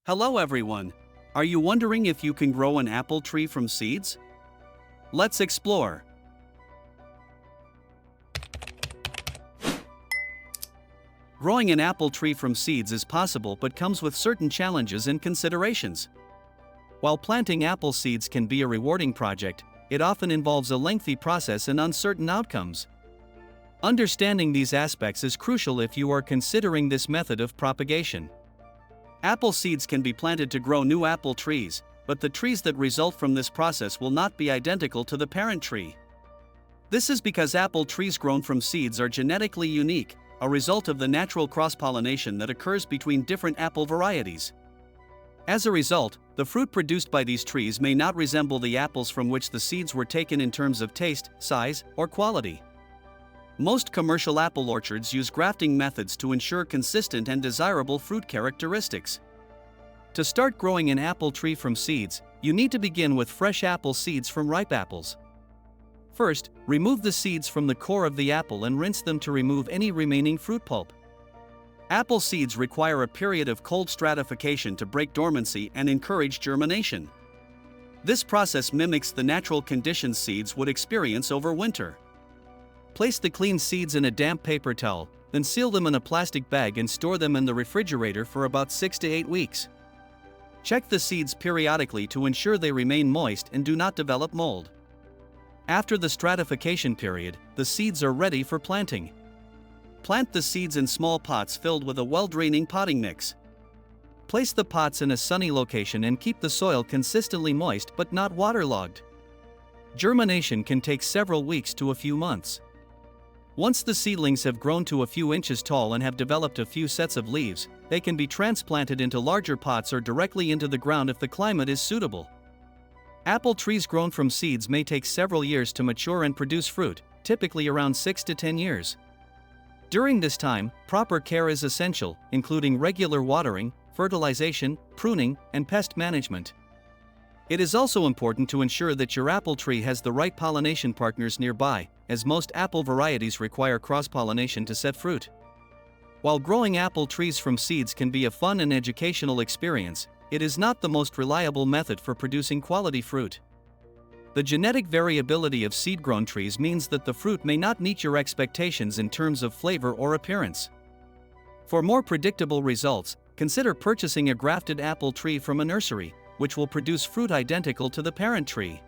Hello everyone! Are you wondering if you can grow an apple tree from seeds? Let's explore. Growing an apple tree from seeds is possible but comes with certain challenges and considerations. While planting apple seeds can be a rewarding project, it often involves a lengthy process and uncertain outcomes. Understanding these aspects is crucial if you are considering this method of propagation. Apple seeds can be planted to grow new apple trees, but the trees that result from this process will not be identical to the parent tree. This is because apple trees grown from seeds are genetically unique, a result of the natural cross-pollination that occurs between different apple varieties. As a result, the fruit produced by these trees may not resemble the apples from which the seeds were taken in terms of taste, size, or quality. Most commercial apple orchards use grafting methods to ensure consistent and desirable fruit characteristics. To start growing an apple tree from seeds, you need to begin with fresh apple seeds from ripe apples. First, remove the seeds from the core of the apple and rinse them to remove any remaining fruit pulp. Apple seeds require a period of cold stratification to break dormancy and encourage germination. This process mimics the natural conditions seeds would experience over winter. Place the clean seeds in a damp paper towel, then seal them in a plastic bag and store them in the refrigerator for about 6 to 8 weeks. Check the seeds periodically to ensure they remain moist and do not develop mold. After the stratification period, the seeds are ready for planting. Plant the seeds in small pots filled with a well-draining potting mix. Place the pots in a sunny location and keep the soil consistently moist but not waterlogged. Germination can take several weeks to a few months. Once the seedlings have grown to a few inches tall and have developed a few sets of leaves, they can be transplanted into larger pots or directly into the ground if the climate is suitable. Apple trees grown from seeds may take several years to mature and produce fruit, typically around 6 to 10 years. During this time, proper care is essential, including regular watering, fertilization, pruning, and pest management. It is also important to ensure that your apple tree has the right pollination partners nearby, as most apple varieties require cross-pollination to set fruit. While growing apple trees from seeds can be a fun and educational experience, it is not the most reliable method for producing quality fruit. The genetic variability of seed-grown trees means that the fruit may not meet your expectations in terms of flavor or appearance. For more predictable results, consider purchasing a grafted apple tree from a nursery, which will produce fruit identical to the parent tree.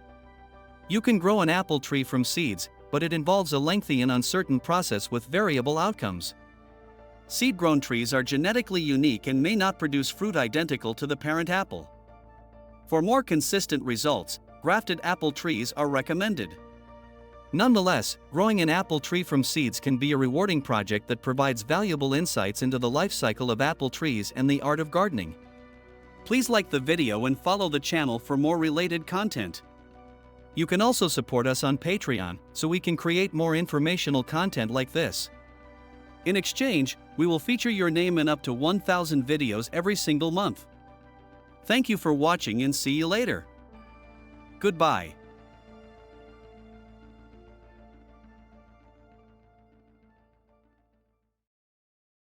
You can grow an apple tree from seeds, but it involves a lengthy and uncertain process with variable outcomes. Seed-grown trees are genetically unique and may not produce fruit identical to the parent apple. For more consistent results, grafted apple trees are recommended. Nonetheless, growing an apple tree from seeds can be a rewarding project that provides valuable insights into the life cycle of apple trees and the art of gardening. Please like the video and follow the channel for more related content. You can also support us on Patreon, so we can create more informational content like this. In exchange, we will feature your name in up to 1,000 videos every single month. Thank you for watching and see you later. Goodbye.